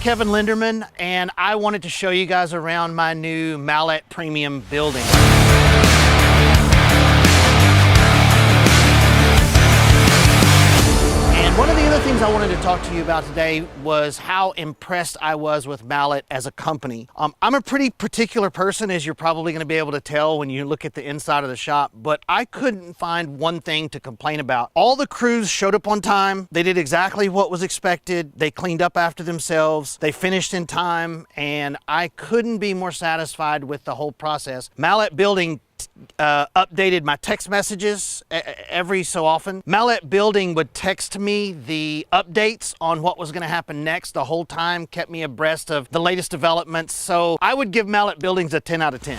I'm Kevin Linderman, and I wanted to show you guys around my new Mallett premium building. And one of the other things I wanted to talk to you about today was how impressed I was with Mallett as a company. I'm a pretty particular person, as you're probably going to be able to tell when you look at the inside of the shop, but I couldn't find one thing to complain about. All the crews showed up on time. They did exactly what was expected. They cleaned up after themselves. They finished in time, and I couldn't be more satisfied with the whole process. Mallett Building updated my text messages every so often. Mallett Building would text me the updates on what was going to happen next the whole time, kept me abreast of the latest developments. So I would give Mallett Buildings a 10 out of 10.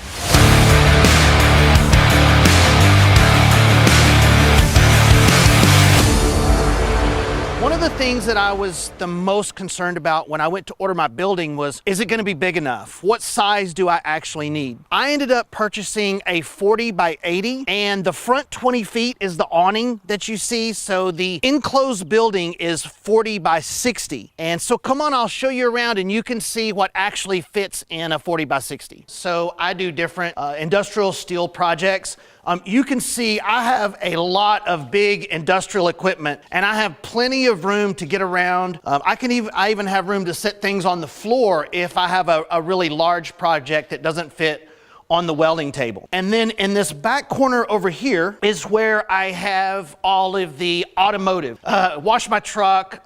One of the things that I was the most concerned about when I went to order my building was, is it going to be big enough? What size do I actually need? I ended up purchasing a 40 by 80, and the front 20 feet is the awning that you see. So the enclosed building is 40 by 60. And so come on, I'll show you around and you can see what actually fits in a 40 by 60. So I do different industrial steel projects. You can see I have a lot of big industrial equipment, and I have plenty of room to get around. I even have room to set things on the floor if I have a really large project that doesn't fit on the welding table. And then in this back corner over here is where I have all of the automotive. Wash my truck,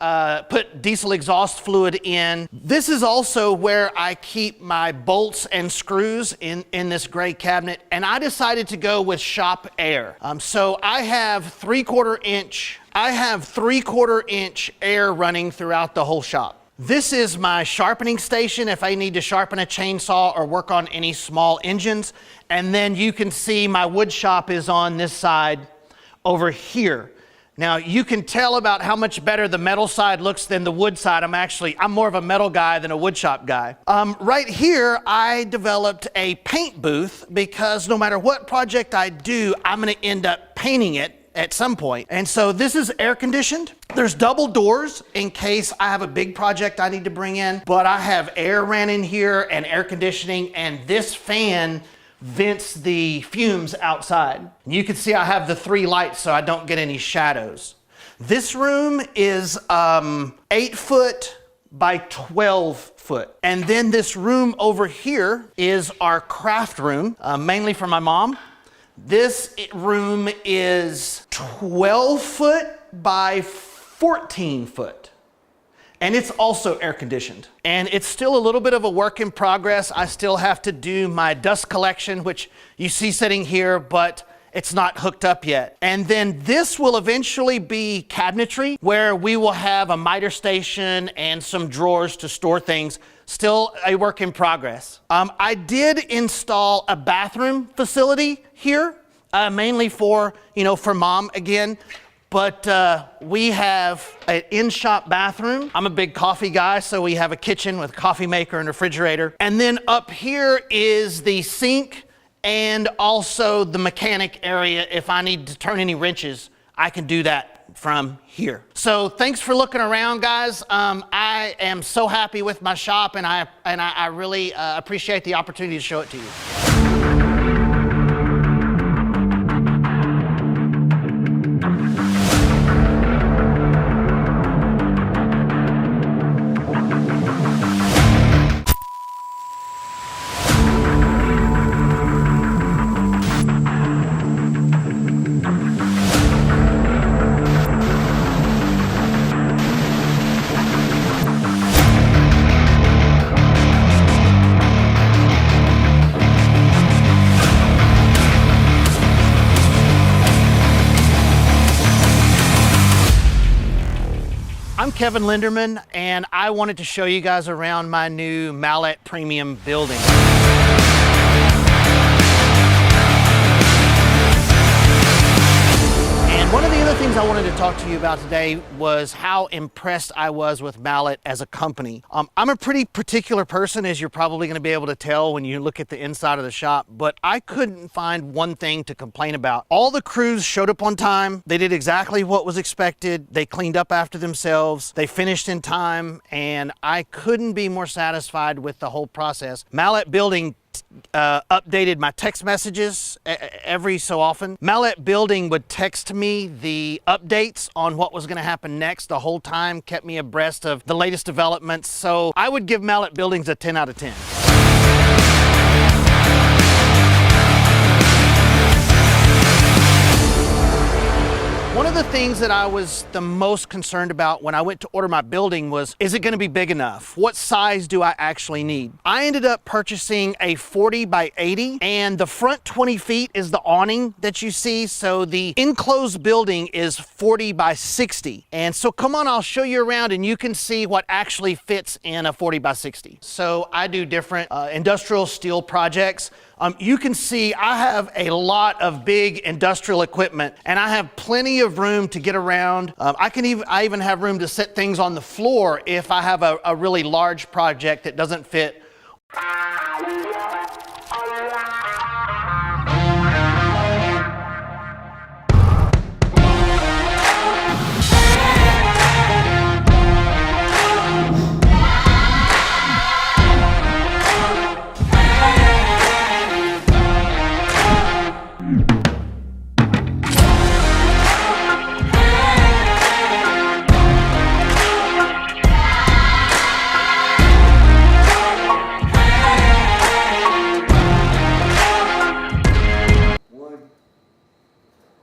put diesel exhaust fluid in. This is also where I keep my bolts and screws in this gray cabinet, and I decided to go with shop air. So I have 3/4 inch air running throughout the whole shop. This is my sharpening station if I need to sharpen a chainsaw or work on any small engines. And then you can see my wood shop is on this side over here. Now you can tell about how much better the metal side looks than the wood side. I'm more of a metal guy than a wood shop guy. Right here, I developed a paint booth because no matter what project I do, I'm gonna end up painting it at some point. And so this is air conditioned. There's double doors in case I have a big project I need to bring in, but I have air ran in here and air conditioning, and this fan vents the fumes outside. You can see I have the 3 lights so I don't get any shadows. This room is 8 foot by 12 foot. And then this room over here is our craft room, mainly for my mom. This room is 12 foot by 14 foot. And it's also air conditioned. And it's still a little bit of a work in progress. I still have to do my dust collection, which you see sitting here, but it's not hooked up yet. And then this will eventually be cabinetry, where we will have a miter station and some drawers to store things. Still a work in progress. I did install a bathroom facility here, mainly for mom again. But we have an in-shop bathroom. I'm a big coffee guy, so we have a kitchen with a coffee maker and refrigerator. And then up here is the sink and also the mechanic area. If I need to turn any wrenches, I can do that from here. So thanks for looking around, guys. I am so happy with my shop, and I really appreciate the opportunity to show it to you. I'm Kevin Linderman, and I wanted to show you guys around my new Mallett premium building. And one of the other things I wanted to talk to you about today was how impressed I was with Mallett as a company. I'm a pretty particular person, as you're probably going to be able to tell when you look at the inside of the shop, but I couldn't find one thing to complain about. All the crews showed up on time. They did exactly what was expected. They cleaned up after themselves. They finished in time, and I couldn't be more satisfied with the whole process. Mallett Building updated my text messages every so often. Mallett Building would text me the updates on what was going to happen next the whole time, kept me abreast of the latest developments. So I would give Mallett Buildings a 10 out of 10. One of the things that I was the most concerned about when I went to order my building was, is it going to be big enough? What size do I actually need? I ended up purchasing a 40 by 80, and the front 20 feet is the awning that you see. So the enclosed building is 40 by 60. And so come on, I'll show you around and you can see what actually fits in a 40 by 60. So I do different industrial steel projects. You can see I have a lot of big industrial equipment, and I have plenty of room to get around. I even have room to set things on the floor if I have a really large project that doesn't fit.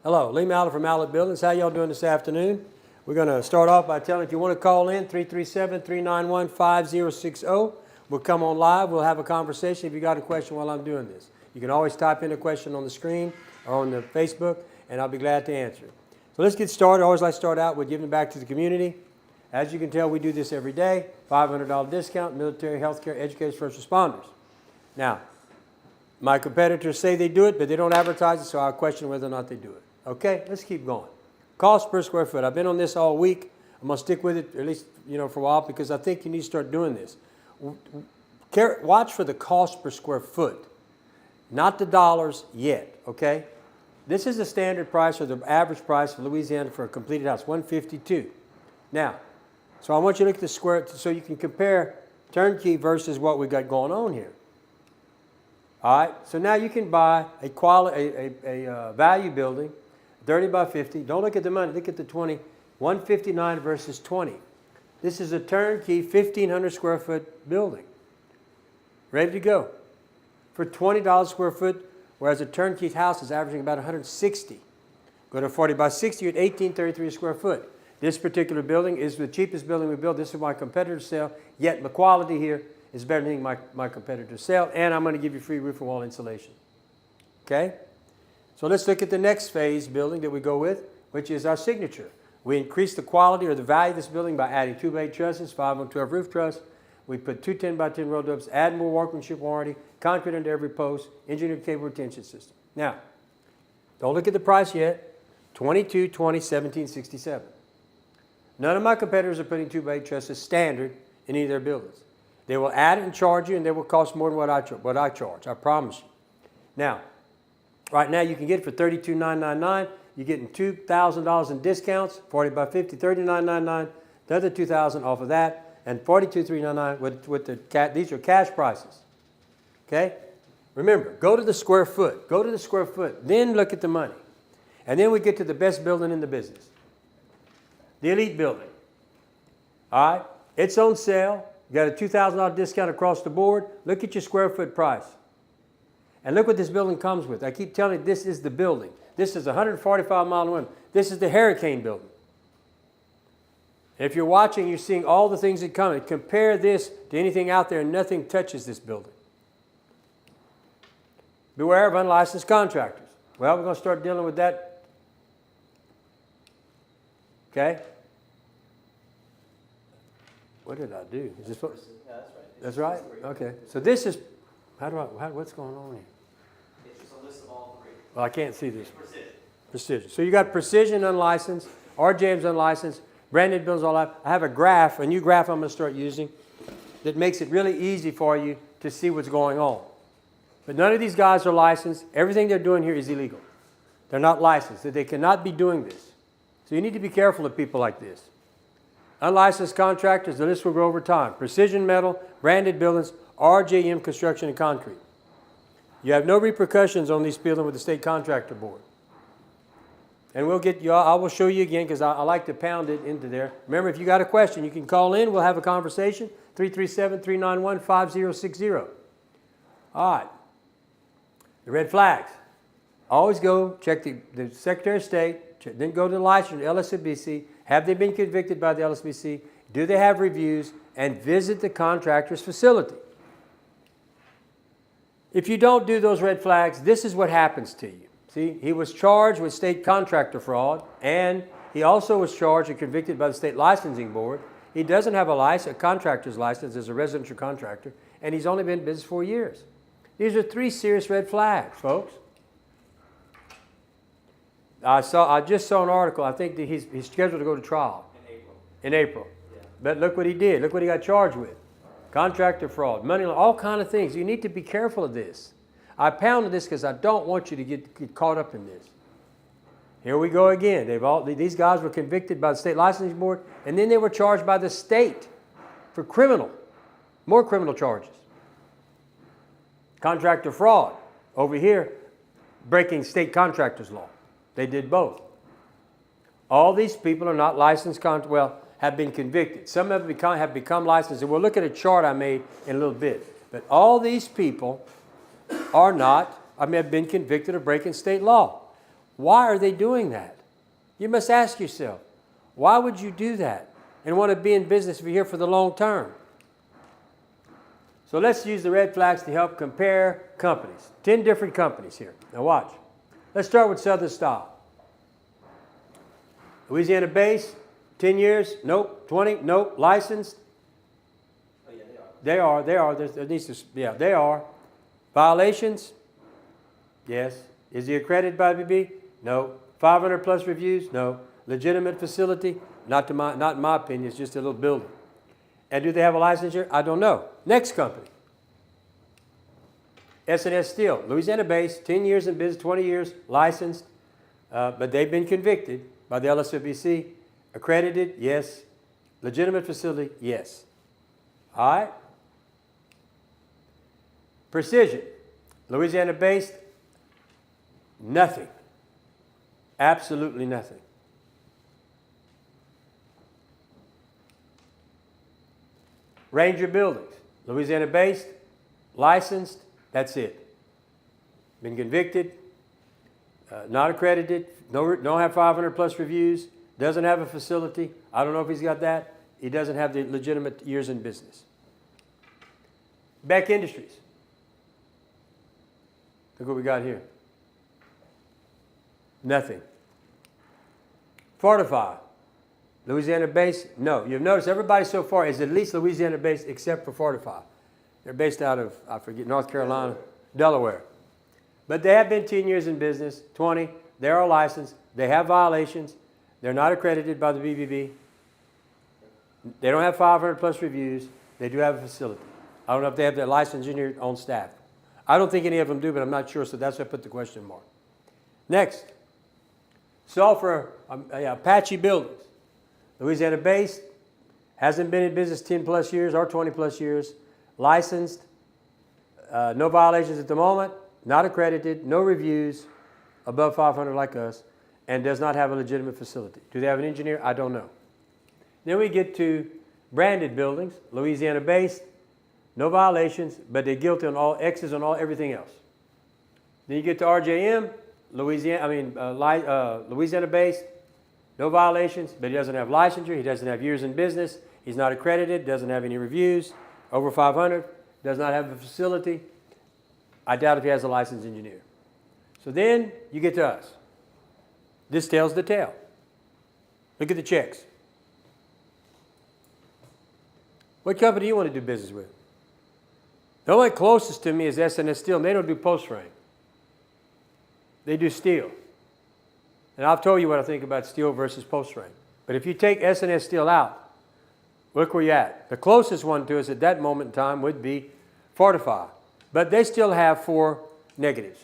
Hello, Lee Mallett from Mallett Buildings. How y'all doing this afternoon? We're going to start off by telling if you want to call in, 337-391-5060. We'll come on live. We'll have a conversation if you got a question while I'm doing this. You can always type in a question on the screen or on the Facebook, and I'll be glad to answer it. So let's get started. I always like to start out with giving back to the community. As you can tell, we do this every day. $500 discount, military, healthcare, educators, first responders. Now, my competitors say they do it, but they don't advertise it, so I'll question whether or not they do it. Okay, let's keep going. Cost per square foot. I've been on this all week. I'm going to stick with it, at least for a while, because I think you need to start doing this. Watch for the cost per square foot, not the dollars yet, okay? This is the standard price or the average price of Louisiana for a completed house, $152. Now, so I want you to look at the square so you can compare turnkey versus what we got going on here. All right, so now you can buy a value building, 30 by 50. Don't look at the money, look at the 20. 159 versus 20. This is a turnkey 1,500 square foot building. Ready to go. For $20 a square foot, whereas a turnkey house is averaging about 160. Go to 40 by 60, you're at 1,833 a square foot. This particular building is the cheapest building we built. This is my competitor's sale, yet the quality here is better than my competitor's sale, and I'm going to give you free roof and wall insulation. Okay? So let's look at the next phase building that we go with, which is our signature. We increase the quality or the value of this building by adding 2-bay trusses, 5-on-12 roof truss. We put 2 10 by 10 rolled ups, add more workmanship warranty, concrete under every post, engineered cable retention system. Now, don't look at the price yet. $22, $20, $17.67. None of my competitors are putting 2-bay trusses standard in any of their buildings. They will add it and charge you, and they will cost more than what I charge. I promise you. Now, right now you can get it for $32,999. You're getting $2,000 in discounts, 40 by 50, $39,999. The other $2,000 off of that, and $42,399 with the these are cash prices. Okay? Remember, go to the square foot. Go to the square foot. Then look at the money. And then we get to the best building in the business. The elite building. All right? It's on sale. You got a $2,000 discount across the board. Look at your square foot price. And look what this building comes with. I keep telling you, this is the building. This is 145 mile wind. This is the Hurricane building. If you're watching, you're seeing all the things that come. Compare this to anything out there, and nothing touches this building. Beware of unlicensed contractors. Well, we're going to start dealing with that. Okay? What did I do? Is this what? Yeah, that's right. That's right? Okay. So this is, what's going on here? It's just a list of all three. Well, I can't see this. Precision. Precision. So you got Precision unlicensed, RJM's unlicensed, Branded Buildings all life. I have a graph, a new graph I'm going to start using that makes it really easy for you to see what's going on. But none of these guys are licensed. Everything they're doing here is illegal. They're not licensed. They cannot be doing this. So you need to be careful of people like this. Unlicensed contractors, the list will grow over time. Precision Metal, Branded Buildings, RJM Construction and Concrete. You have no repercussions on these people with the State Contractor Board. And we'll get you, I will show you again because I like to pound it into there. Remember, if you got a question, you can call in. We'll have a conversation. 337-391-5060. All right. The red flags. Always go check the Secretary of State, then go to the license, LSBC. Have they been convicted by the LSBC? Do they have reviews? And visit the contractor's facility. If you don't do those red flags, this is what happens to you. See, he was charged with state contractor fraud, and he also was charged and convicted by the State Licensing Board. He doesn't have a contractor's license as a residential contractor, and he's only been in business 4 years. These are 3 serious red flags, folks. I just saw an article. I think that he's scheduled to go to trial. In April. Yeah. But look what he did. Look what he got charged with. Contractor fraud, money, all kind of things. You need to be careful of this. I pounded this because I don't want you to get caught up in this. Here we go again. These guys were convicted by the State Licensing Board, and then they were charged by the state for more criminal charges. Contractor fraud. Over here, breaking state contractors' law. They did both. All these people are not licensed, have been convicted. Some have become licensed, and we'll look at a chart I made in a little bit. But all these people are not, have been convicted of breaking state law. Why are they doing that? You must ask yourself, why would you do that and want to be in business if you're here for the long term? So let's use the red flags to help compare companies. 10 different companies here. Now watch. Let's start with Southern Style. Louisiana base, 10 years, nope. 20, nope. Licensed. Oh, yeah, they are. They are. They are. Violations? Yes. Is he accredited by BB? No. 500 plus reviews? No. Legitimate facility? Not in my opinion. It's just a little building. And do they have a licensure? I don't know. Next company. S&S Steel, Louisiana base, 10 years in business, 20 years, licensed, but they've been convicted by the LSBC. Accredited? Yes. Legitimate facility? Yes. All right. Precision, Louisiana based, nothing. Absolutely nothing. Ranger Buildings, Louisiana based, licensed, that's it. Been convicted, not accredited, don't have 500 plus reviews, doesn't have a facility. I don't know if he's got that. He doesn't have the legitimate years in business. Beck Industries. Look what we got here. Nothing. Fortify. Louisiana based? No. You've noticed everybody so far is at least Louisiana based except for Fortify. They're based out of, I forget, North Carolina, Delaware. But they have been 10 years in business, 20. They are licensed. They have violations. They're not accredited by the BBB. They don't have 500 plus reviews. They do have a facility. I don't know if they have their licensed engineer on staff. I don't think any of them do, but I'm not sure, so that's why I put the question mark. Next. Sulphur, Apache Buildings. Louisiana based, hasn't been in business 10 plus years or 20 plus years, licensed, no violations at the moment, not accredited, no reviews, above 500 like us, and does not have a legitimate facility. Do they have an engineer? I don't know. Then we get to Branded Buildings, Louisiana based, no violations, but they're guilty on all X's on everything else. Then you get to RJM, Louisiana based, no violations, but he doesn't have licensure, he doesn't have years in business, he's not accredited, doesn't have any reviews, over 500, does not have a facility. I doubt if he has a licensed engineer. So then you get to us. This tells the tale. Look at the checks. What company do you want to do business with? The only closest to me is S&S Steel, and they don't do post frame. They do steel. And I've told you what I think about steel versus post frame. But if you take S&S steel out, look where you're at. The closest one to us at that moment in time would be Fortify. But they still have 4 negatives.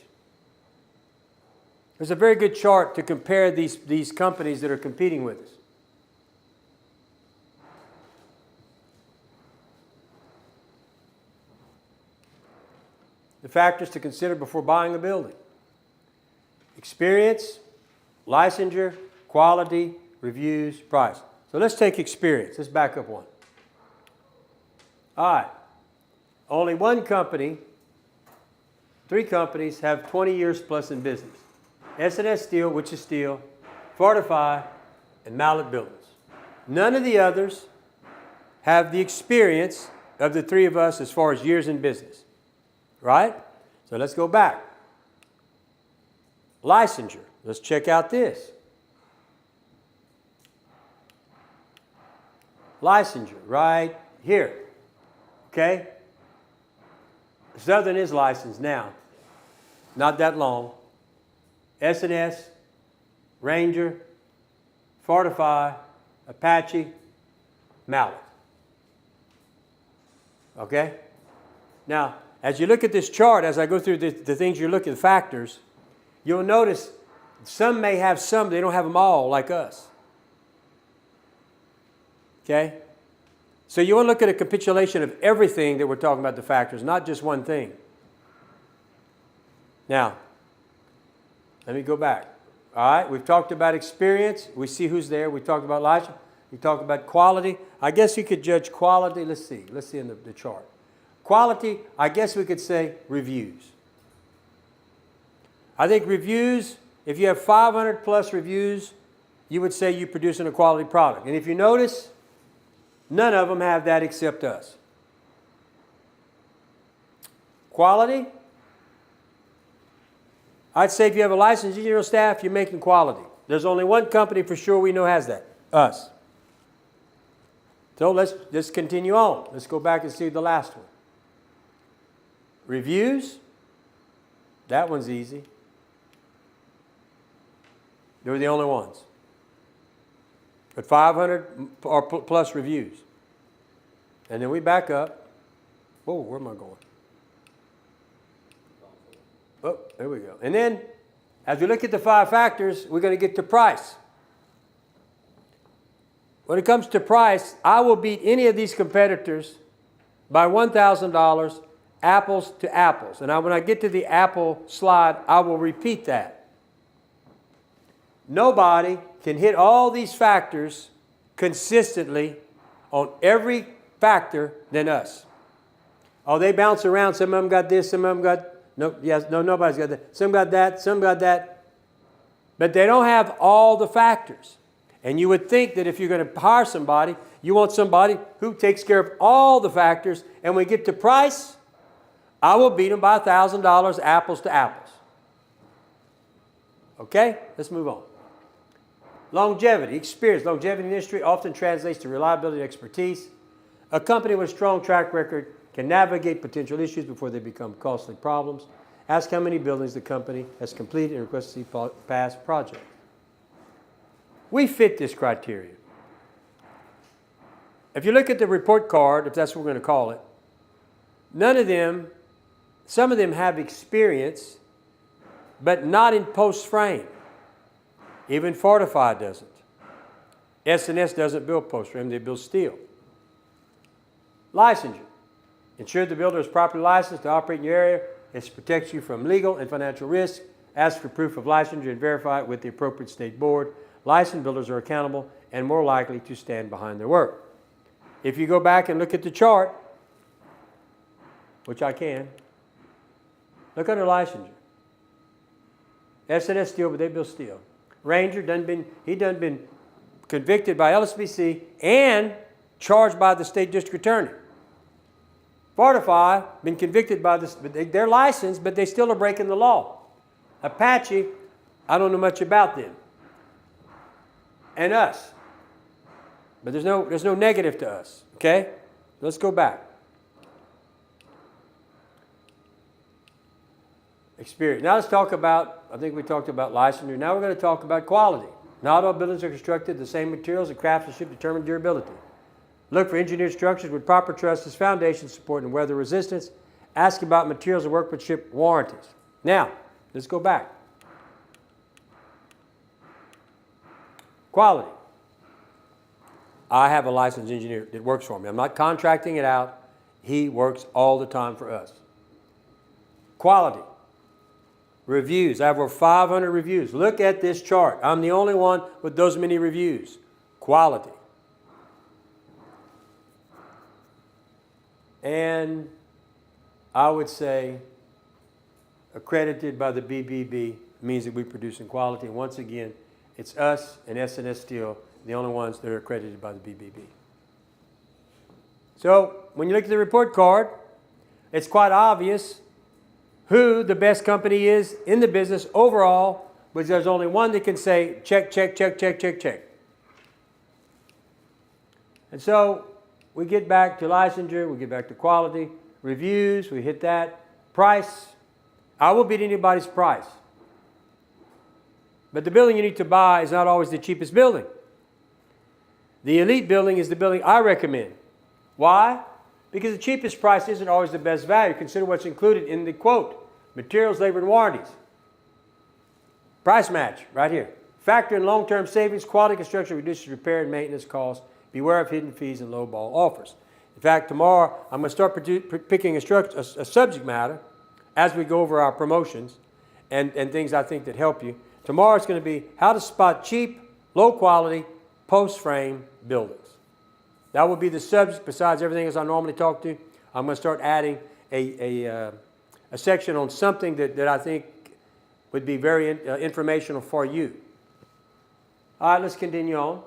There's a very good chart to compare these companies that are competing with us. The factors to consider before buying a building: experience, licensure, quality, reviews, price. So let's take experience. Let's back up one. All right. Only one company, 3 companies have 20 years plus in business. S&S Steel, which is steel, Fortify, and Mallett Buildings. None of the others have the experience of the 3 of us as far as years in business. Right? So let's go back. Licensure. Let's check out this. Licensure, right here. Okay? Southern is licensed now. Not that long. S&S, Ranger, Fortify, Apache, Mallett. Okay? Now, as you look at this chart, as I go through the things you look at, the factors, you'll notice some may have some, they don't have them all like us. Okay? So you want to look at a capitulation of everything that we're talking about, the factors, not just one thing. Now, let me go back. All right, we've talked about experience. We see who's there. We talked about licensure. We talked about quality. I guess you could judge quality. Let's see. Let's see in the chart. Quality, I guess we could say reviews. I think reviews, if you have 500 plus reviews, you would say you're producing a quality product. And if you notice, none of them have that except us. Quality, I'd say if you have a licensed engineering staff, you're making quality. There's only one company for sure we know has that, us. So let's continue on. Let's go back and see the last one. Reviews, that one's easy. They were the only ones. But 500 or plus reviews. And then we back up. Whoa, where am I going? Oh, there we go. And then, as we look at the 5 factors, we're going to get to price. When it comes to price, I will beat any of these competitors by $1,000, apples to apples. And when I get to the Apple slide, I will repeat that. Nobody can hit all these factors consistently on every factor than us. Oh, they bounce around. Some of them got this, some of them got... nobody's got that. Some got that, some got that. But they don't have all the factors. And you would think that if you're going to hire somebody, you want somebody who takes care of all the factors. And when we get to price, I will beat them by $1,000, apples to apples. Okay? Let's move on. Longevity, experience. Longevity in the industry often translates to reliability and expertise. A company with a strong track record can navigate potential issues before they become costly problems. Ask how many buildings the company has completed and request to see past projects. We fit this criteria. If you look at the report card, if that's what we're going to call it, none of them, some of them have experience, but not in post frame. Even Fortify doesn't. S&S doesn't build post frame, they build steel. Licensure. Ensure the builder is properly licensed to operate in your area. This protects you from legal and financial risk. Ask for proof of licensure and verify it with the appropriate state board. Licensed builders are accountable and more likely to stand behind their work. If you go back and look at the chart, which I can, look under licensure. S&S steel, but they build steel. Ranger done been convicted by LSBC and charged by the state district attorney. Fortify, been convicted by this, but they're licensed, but they still are breaking the law. Apache, I don't know much about them. And us. But there's no negative to us. Okay? Let's go back. experience. Now let's talk about, I think we talked about licensure. Now we're going to talk about quality. Not all buildings are constructed the same materials, and craftsmanship determine durability. Look for engineered structures with proper trusses, foundation support, and weather resistance. Ask about materials and workmanship warranties. Now, let's go back. Quality. I have a licensed engineer that works for me. I'm not contracting it out. He works all the time for us. Quality. Reviews. I have over 500 reviews. Look at this chart. I'm the only one with those many reviews. Quality. And I would say accredited by the BBB means that we produce in quality. And once again, it's us and S&S Steel, the only ones that are accredited by the BBB. So when you look at the report card, it's quite obvious who the best company is in the business overall, but there's only one that can say check, check, check, check, check, check. And so we get back to licensure, we get back to quality, reviews, we hit that. Price, I will beat anybody's price. But the building you need to buy is not always the cheapest building. The elite building is the building I recommend. Why? Because the cheapest price isn't always the best value. Consider what's included in the quote. Materials, labor, and warranties. Price match, right here. Factor in long-term savings, quality construction reduces repair and maintenance costs. Beware of hidden fees and low-ball offers. In fact, tomorrow I'm going to start picking a subject matter as we go over our promotions and things I think that help you. Tomorrow it's going to be how to spot cheap, low-quality, post-frame buildings. That will be the subject besides everything else I normally talk to. I'm going to start adding a section on something that I think would be very informational for you. All right, let's continue on.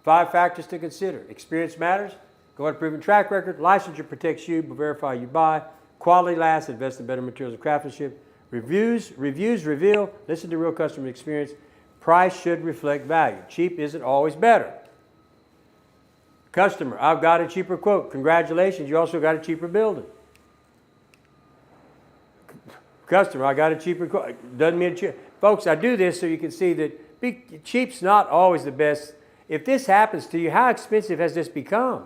5 factors to consider. Experience matters. Go ahead, proven track record. Licensure protects you, but verify you buy. Quality lasts. Invest in better materials and craftsmanship. Reviews reveal. Listen to real customer experience. Price should reflect value. Cheap isn't always better. Customer, I've got a cheaper quote. Congratulations, you also got a cheaper building. Customer, I got a cheaper quote. Doesn't mean cheap. Folks, I do this so you can see that cheap's not always the best. If this happens to you, how expensive has this become?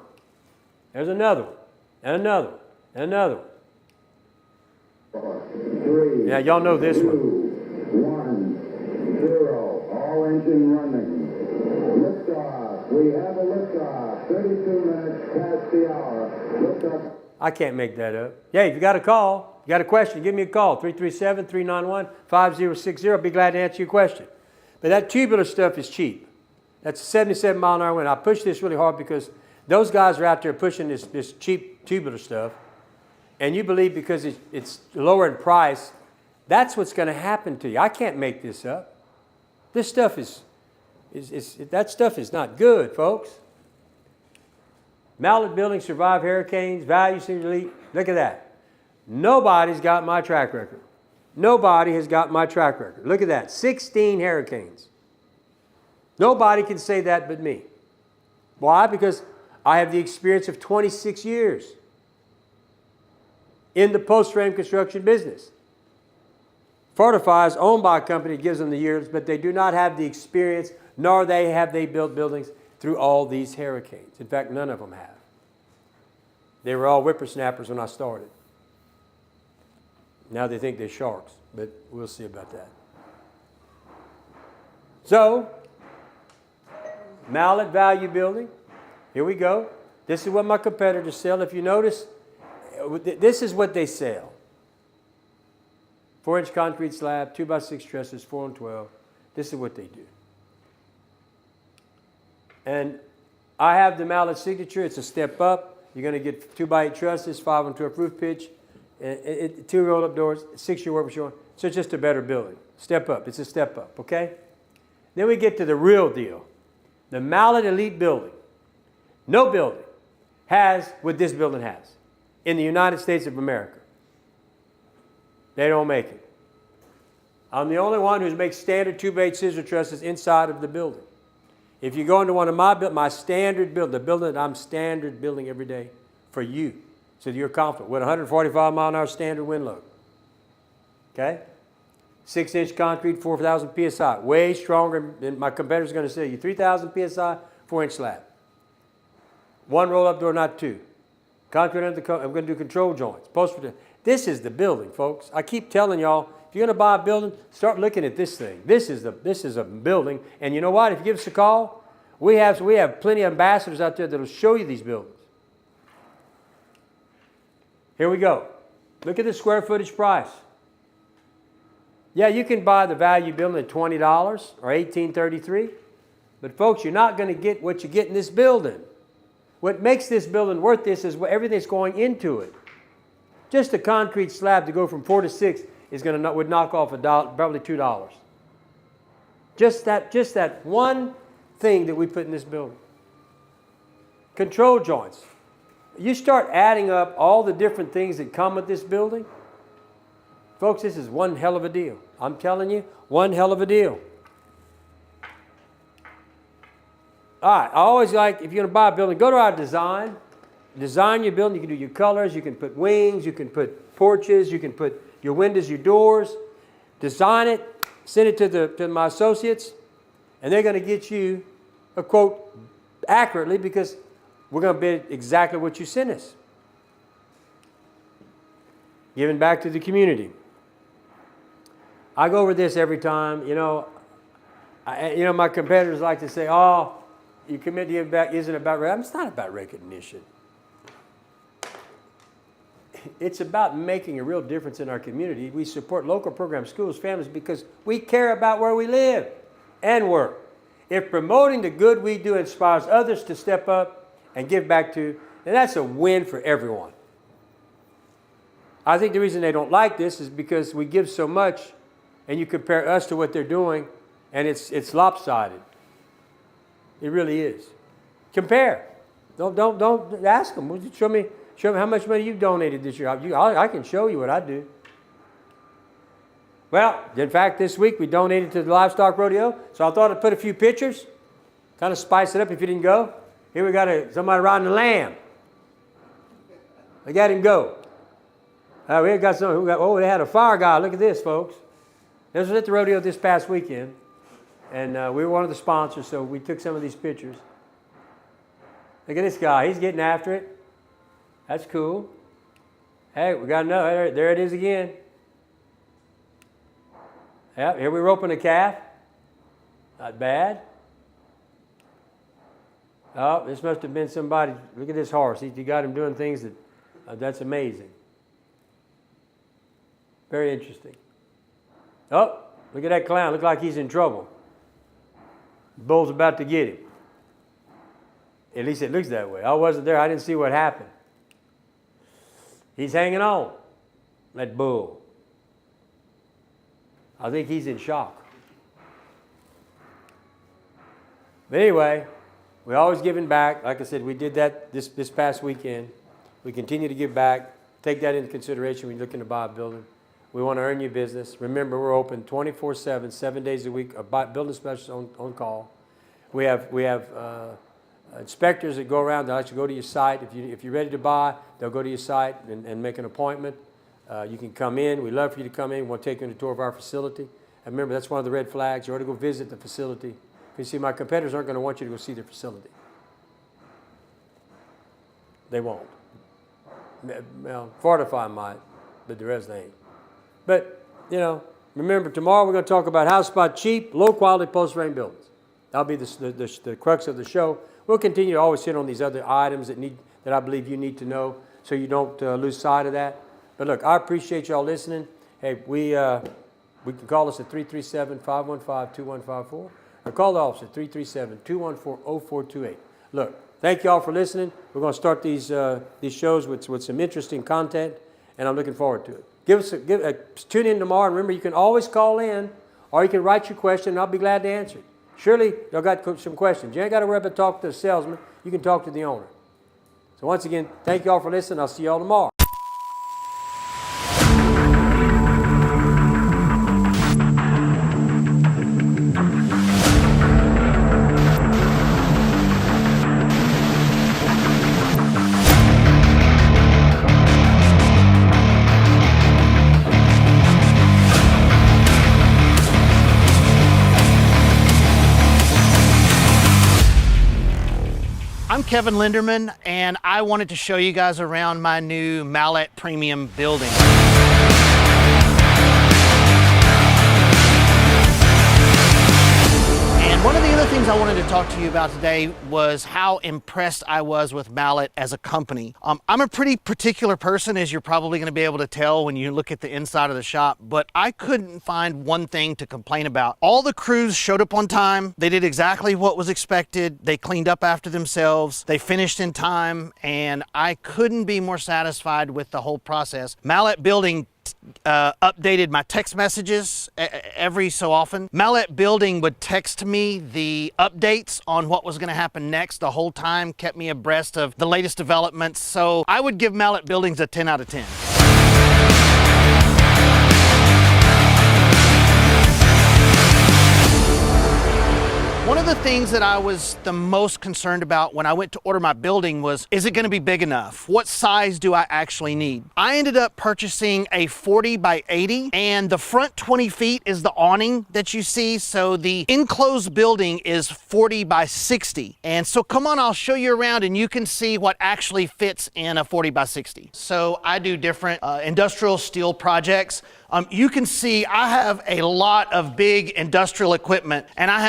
There's another one, and another one, and another one. 3, yeah, y'all know this 2, one. 1, 0. All engine running. Liftoff. We have a liftoff. 32 minutes past the hour. Liftoff. I can't make that up. Yeah, if you got a call, you got a question, give me a call. 337-391-5060. I'll be glad to answer your question. But that tubular stuff is cheap. That's a 77 mile an hour wind. I push this really hard because those guys are out there pushing this cheap tubular stuff. And you believe because it's lower in price, that's what's going to happen to you. I can't make this up. This stuff that stuff is not good, folks. Mallett buildings survive hurricanes, value seems elite. Look at that. Nobody's got my track record. Nobody has got my track record. Look at that, 16 hurricanes. Nobody can say that but me. Why? Because I have the experience of 26 years in the post-frame construction business. Fortify is owned by a company that gives them the years, but they do not have the experience, nor have they built buildings through all these hurricanes. In fact, none of them have. They were all whippersnappers when I started. Now they think they're sharks, but we'll see about that. So, Mallett value building. Here we go. This is what my competitors sell. If you notice, this is what they sell. 4-inch concrete slab, 2x6 trusses, 4 and 12. This is what they do. And I have the Mallett signature. It's a step up. You're going to get 2x8 trusses, 5 and 12 roof pitch, 2 roll-up doors, 6-year workmanship. So it's just a better building. Step up. It's a step up, okay? Then we get to the real deal. The Mallett Elite building. No building has what this building has in the United States of America. They don't make it. I'm the only one who makes standard 2x8 scissor trusses inside of the building. If you go into one of my standard building, the building that I'm standard building every day for you, so that you're confident with 145 mile an hour standard wind load. Okay? 6-inch concrete, 4,000 PSI. Way stronger than my competitor's going to say you. 3,000 PSI, 4-inch slab. One roll-up door, not two. Concrete under the I'm going to do control joints. This is the building, folks. I keep telling y'all, if you're going to buy a building, start looking at this thing. This is a building. And you know what? If you give us a call, we have plenty of ambassadors out there that will show you these buildings. Here we go. Look at the square footage price. Yeah, you can buy the value building at $20 or $18.33, but folks, you're not going to get what you get in this building. What makes this building worth this is everything that's going into it. Just a concrete slab to go from 4 to 6 is would knock off probably $2. Just that one thing that we put in this building. Control joints. You start adding up all the different things that come with this building, folks, this is one hell of a deal. I'm telling you, one hell of a deal. All right, I always like, if you're going to buy a building, go to our design. Design your building. You can do your colors. You can put wings. You can put porches. You can put your windows, your doors. Design it. Send it to my associates. And they're going to get you a quote accurately because we're going to bid exactly what you sent us. Giving back to the community. I go over this every time. You know, my competitors like to say, "Oh, you commit to give back isn't about recognition." It's not about recognition. It's about making a real difference in our community. We support local programs, schools, families because we care about where we live and work. If promoting the good we do inspires others to step up and give back to, then that's a win for everyone. I think the reason they don't like this is because we give so much and you compare us to what they're doing and it's lopsided. It really is. Compare. Don't ask them. Show me how much money you've donated this year. I can show you what I do. Well, in fact, this week we donated to the livestock rodeo, so I thought I'd put a few pictures, kind of spice it up if you didn't go. Here we got somebody riding a lamb. Look at him go. We got some. They had a fire guy. Look at this, folks. This was at the rodeo this past weekend, and we were one of the sponsors, so we took some of these pictures. Look at this guy. He's getting after it. That's cool. Hey, we got another. There it is again. Yeah, here we're roping a calf. Not bad. Oh, this must have been somebody. Look at this horse. You got him doing things that's amazing. Very interesting. Oh, look at that clown. Looks like he's in trouble. The bull's about to get him. At least it looks that way. I wasn't there. I didn't see what happened. He's hanging on. That bull. I think he's in shock. But anyway, we're always giving back. Like I said, we did that this past weekend. We continue to give back. Take that into consideration when you're looking to buy a building. We want to earn your business. Remember, we're open 24/7, 7 days a week. Building specialists on call. We have inspectors that go around. They'll actually go to your site. If you're ready to buy, they'll go to your site and make an appointment. You can come in. We'd love for you to come in. We'll take you on a tour of our facility. And remember, that's one of the red flags. You ought to go visit the facility. You see, my competitors aren't going to want you to go see their facility. They won't. Well, Fortify might, but the rest ain't. But, remember, tomorrow we're going to talk about how to spot cheap, low-quality post-frame buildings. That'll be the crux of the show. We'll continue to always hit on these other items that I believe you need to know so you don't lose sight of that. But look, I appreciate y'all listening. Hey, we can call us at 337-515-2154 or call the office at 337-214-0428. Look, thank y'all for listening. We're going to start these shows with some interesting content, and I'm looking forward to it. Tune in tomorrow, and remember, you can always call in or you can write your question, and I'll be glad to answer it. Surely, y'all got some questions. You ain't got to worry about talking to the salesman. You can talk to the owner. So once again, thank y'all for listening. I'll see y'all tomorrow. I'm Kevin Linderman, and I wanted to show you guys around my new Mallett Premium building. And one of the other things I wanted to talk to you about today was how impressed I was with Mallett as a company. I'm a pretty particular person, as you're probably going to be able to tell when you look at the inside of the shop, but I couldn't find one thing to complain about. All the crews showed up on time. They did exactly what was expected. They cleaned up after themselves. They finished in time, and I couldn't be more satisfied with the whole process. Mallett Building updated my text messages every so often. Mallett Building would text me the updates on what was going to happen next the whole time, kept me abreast of the latest developments. So I would give Mallett Buildings a 10 out of 10. One of the things that I was the most concerned about when I went to order my building was, is it going to be big enough? What size do I actually need? I ended up purchasing a 40 by 80, and the front 20 feet is the awning that you see. So the enclosed building is 40 by 60. And so come on, I'll show you around and you can see what actually fits in a 40 by 60. So I do different industrial steel projects. You can see I have a lot of big industrial equipment, and I have